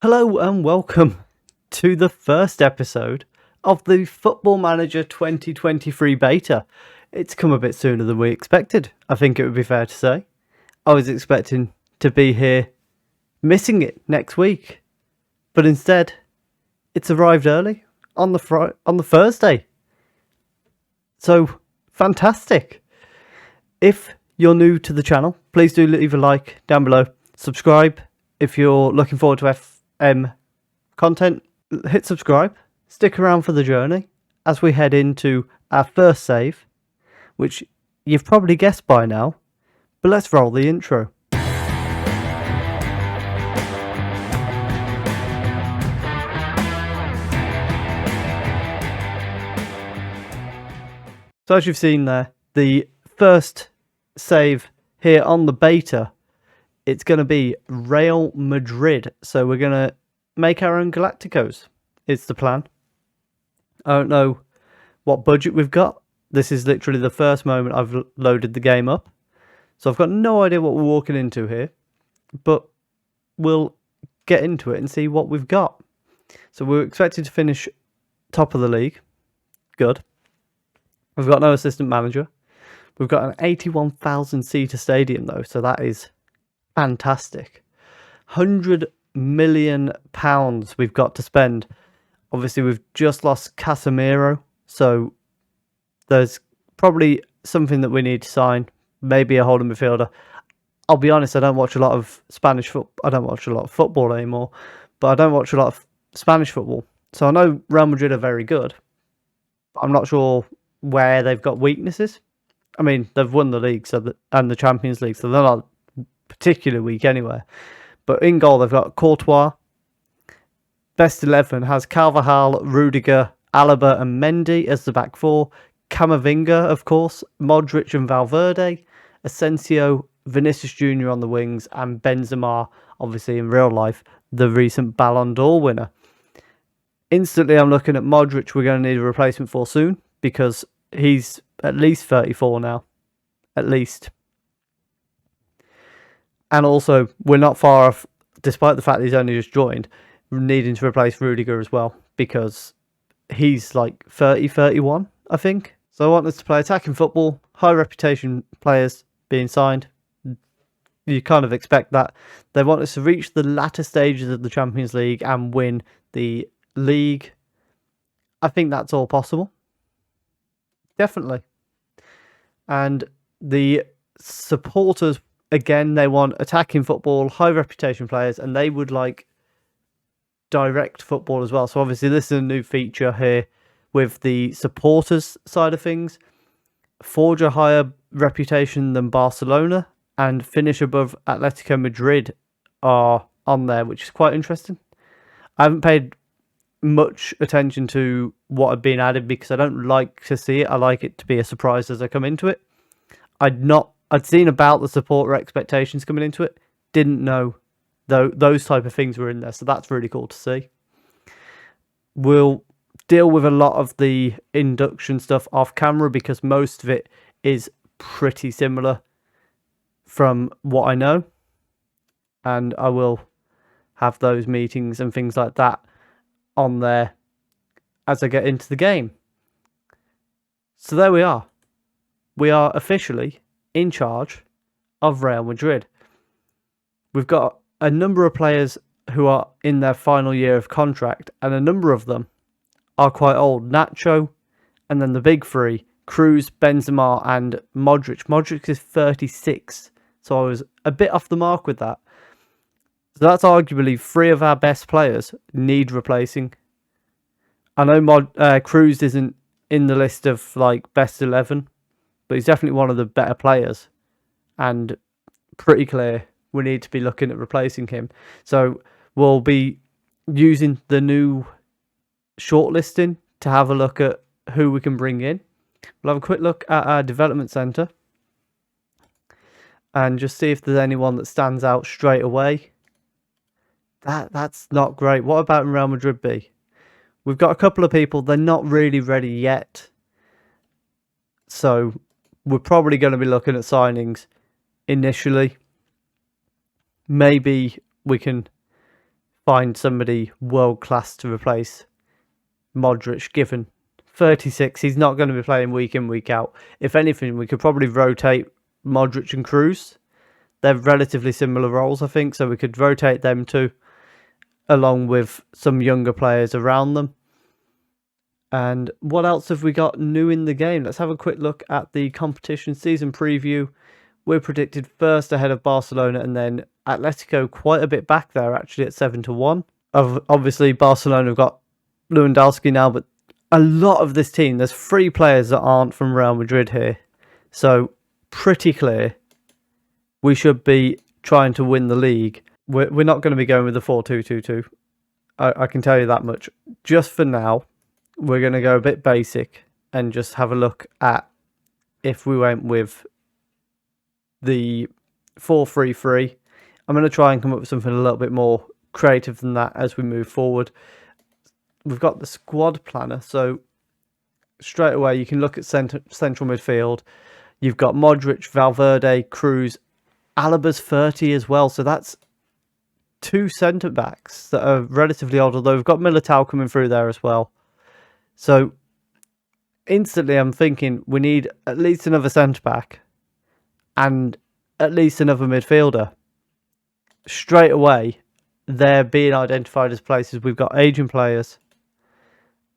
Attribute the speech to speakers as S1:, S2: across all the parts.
S1: Hello and welcome to the first episode of the Football Manager 2023 beta. It's come a bit sooner than we expected, I think it would be fair to say. I was expecting to be here missing it next week, but instead it's arrived early on the Thursday. So fantastic. If you're new to the channel, please do leave a like down below. Subscribe if you're looking forward to content. Hit subscribe. Stick around for the journey as we head into our first save, which you've probably guessed by now. But let's roll the intro. So as you've seen there, the first save here on the beta, it's going to be Real Madrid. So we're going to make our own Galacticos. It's the plan. I don't know what budget we've got. This is literally the first moment I've loaded the game up. So I've got no idea what we're walking into here. But we'll get into it and see what we've got. So we're expected to finish top of the league. Good. We've got no assistant manager. We've got an 81,000 seater stadium though, so that is fantastic. £100 million we've got to spend. Obviously, we've just lost Casemiro, so there's probably something that we need to sign. Maybe a holding midfielder. I'll be honest, I don't watch a lot of I don't watch a lot of football anymore, but I don't watch a lot of Spanish football. So I know Real Madrid are very good. But I'm not sure where they've got weaknesses. I mean, they've won the league and the Champions League, so they're not particularly weak anywhere. But in goal, they've got Courtois. Best 11 has Carvajal, Rudiger, Alaba and Mendy as the back four. Camavinga, of course. Modric and Valverde. Asensio, Vinicius Jr. on the wings. And Benzema, obviously in real life, the recent Ballon d'Or winner. Instantly, I'm looking at Modric. We're going to need a replacement for soon because he's at least 34 now. At least. And also, we're not far off, despite the fact that he's only just joined, needing to replace Rudiger as well, because he's like 30, 31, I think. So I want us to play attacking football, high reputation players being signed. You kind of expect that. They want us to reach the latter stages of the Champions League and win the league. I think that's all possible. Definitely. And the supporters, again, they want attacking football, high reputation players, and they would like direct football as well. So obviously this is a new feature here with the supporters side of things. Forge a higher reputation than Barcelona and finish above Atletico Madrid are on there, which is quite interesting. I haven't paid much attention to what had been added because I don't like to see it. I like it to be a surprise as I come into it. I'd seen about the supporter expectations coming into it. Didn't know those type of things were in there. So that's really cool to see. We'll deal with a lot of the induction stuff off camera because most of it is pretty similar from what I know. And I will have those meetings and things like that on there as I get into the game. So there we are. We are officially in charge of Real Madrid. We've got a number of players who are in their final year of contract, and a number of them are quite old. Nacho, and then the big three, Kroos, Benzema, and Modric. Modric is 36, so I was a bit off the mark with that. So that's arguably three of our best players need replacing. I know Kroos isn't in the list of like best 11, but he's definitely one of the better players, and pretty clear we need to be looking at replacing him. So we'll be using the new shortlisting to have a look at who we can bring in. We'll have a quick look at our development centre and just see if there's anyone that stands out straight away. That's not great. What about in Real Madrid B? We've got a couple of people. They're not really ready yet. So we're probably going to be looking at signings initially. Maybe we can find somebody world class to replace Modric, given 36. He's not going to be playing week in, week out. If anything, we could probably rotate Modric and Kroos. They're relatively similar roles, I think, so we could rotate them too, along with some younger players around them. And what else have we got new in the game? Let's have a quick look at the competition season preview. We're predicted first ahead of Barcelona, and then Atletico quite a bit back there, actually, at 7-1. Obviously, Barcelona have got Lewandowski now, but a lot of this team, there's 3 players that aren't from Real Madrid here. So, pretty clear we should be trying to win the league. We're not going to be going with the 4-2-2-2. I can tell you that much. Just for now, we're going to go a bit basic and just have a look at if we went with the 4-3-3. I'm going to try and come up with something a little bit more creative than that as we move forward. We've got the squad planner, so straight away you can look at central midfield. You've got Modric, Valverde, Kroos, Alaba's 30 as well, so that's 2 centre-backs that are relatively old, although we've got Militao coming through there as well. So instantly I'm thinking we need at least another centre-back and at least another midfielder. Straight away, they're being identified as places. We've got aging players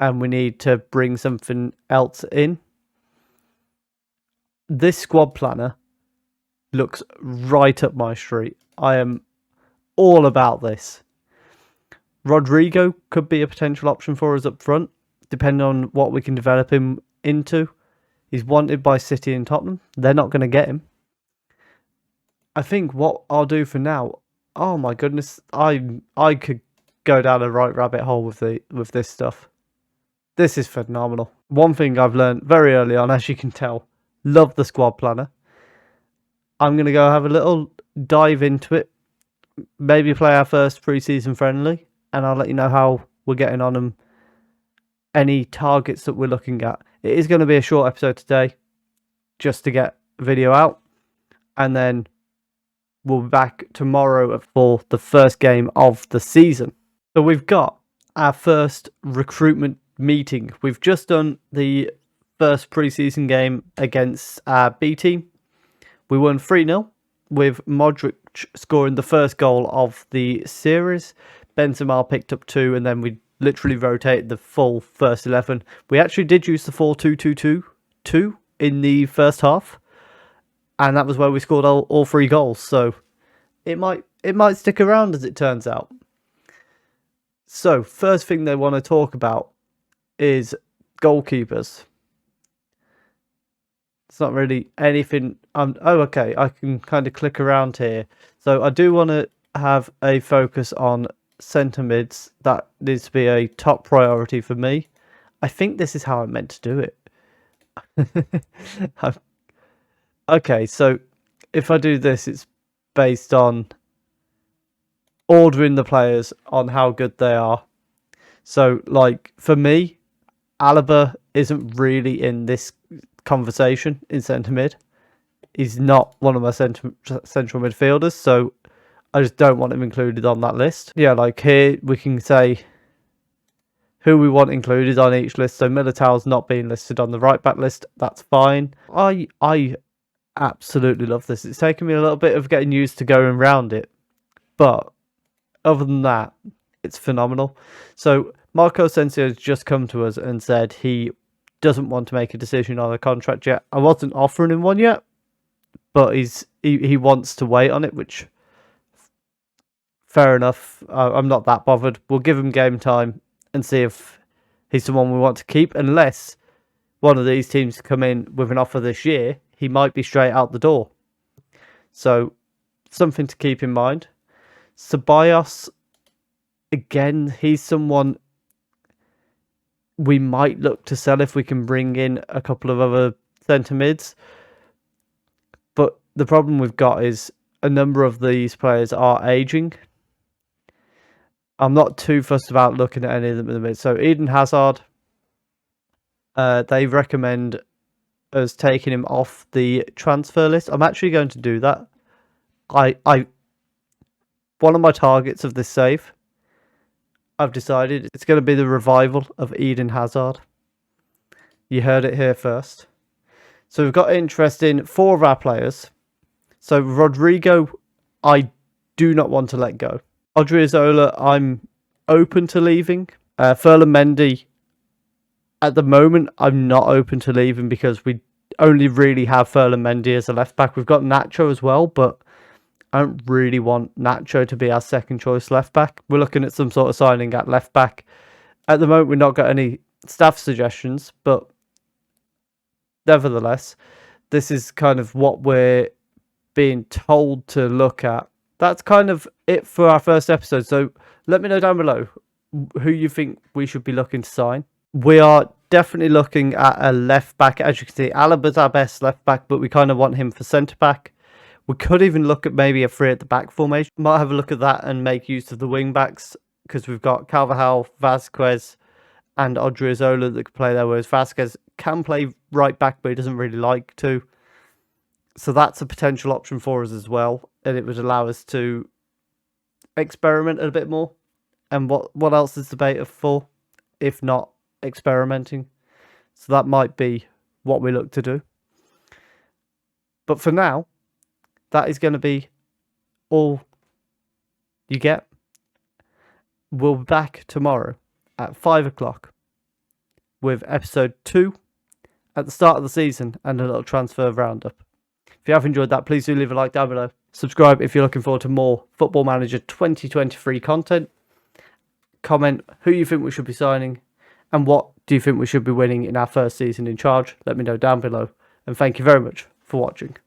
S1: and we need to bring something else in. This squad planner looks right up my street. I am all about this. Rodrigo could be a potential option for us up front, depending on what we can develop him into. He's wanted by City and Tottenham. They're not going to get him. I think what I'll do for now, oh my goodness, I could go down a right rabbit hole with this stuff. This is phenomenal. One thing I've learned very early on, as you can tell, love the squad planner. I'm going to go have a little dive into it. Maybe play our first pre-season friendly, and I'll let you know how we're getting on and any targets that we're looking at. It is going to be a short episode today, just to get video out, and then we'll be back tomorrow for the first game of the season. So we've got our first recruitment meeting. We've just done the first pre-season game against our B team. We won 3-0 with Modric scoring the first goal of the series. Benzema picked up 2, and then we literally rotated the full first 11. We actually did use the 4-2-2-2 in the first half, and that was where we scored all 3 goals. So it might stick around, as it turns out. So first thing they want to talk about is goalkeepers. It's not really anything. Oh, okay. I can kind of click around here. So I do want to have a focus on centre mids. That needs to be a top priority for me. I think this is how I'm meant to do it. Okay, so if I do this, it's based on ordering the players on how good they are. So, like, for me, Alaba isn't really in this conversation in centre mid. He's not one of my central midfielders, so I just don't want him included on that list. Yeah, like here we can say who we want included on each list. So Militao's not being listed on the right back list. That's fine. I absolutely love this. It's taken me a little bit of getting used to going around it, but other than that, it's phenomenal. So Marco Asensio has just come to us and said he doesn't want to make a decision on a contract yet. I wasn't offering him one yet, but he wants to wait on it, which fair enough. I'm not that bothered. We'll give him game time and see if he's the one we want to keep. Unless one of these teams come in with an offer this year, he might be straight out the door. So something to keep in mind. Ceballos, again, he's someone we might look to sell if we can bring in a couple of other centre mids. But the problem we've got is a number of these players are ageing. I'm not too fussed about looking at any of them in the mid. So Eden Hazard, they recommend us taking him off the transfer list. I'm actually going to do that. One of my targets of this save I've decided it's going to be the revival of Eden Hazard. You heard it here first. So we've got interest in 4 of our players. So Rodrigo, I do not want to let go. Odriozola, I'm open to leaving. Ferland Mendy, at the moment, I'm not open to leaving because we only really have Ferland Mendy as a left back. We've got Nacho as well, but I don't really want Nacho to be our second choice left back. We're looking at some sort of signing at left back. At the moment, we've not got any staff suggestions, but nevertheless, this is kind of what we're being told to look at. That's kind of it for our first episode. So let me know down below who you think we should be looking to sign. We are definitely looking at a left back. As you can see, Alaba's our best left back, but we kind of want him for centre back. We could even look at maybe a 3 at the back formation. Might have a look at that and make use of the wing backs because we've got Carvajal, Vasquez, and Odriozola that could play there, whereas Vasquez can play right back, but he doesn't really like to. So that's a potential option for us as well, and it would allow us to experiment a bit more. And what else is the beta for, if not experimenting? So that might be what we look to do. But for now, that is going to be all you get. We'll be back tomorrow at 5 o'clock with episode 2 at the start of the season and a little transfer roundup. If you have enjoyed that, please do leave a like down below. Subscribe if you're looking forward to more Football Manager 2023 content. Comment who you think we should be signing and what do you think we should be winning in our first season in charge. Let me know down below. And thank you very much for watching.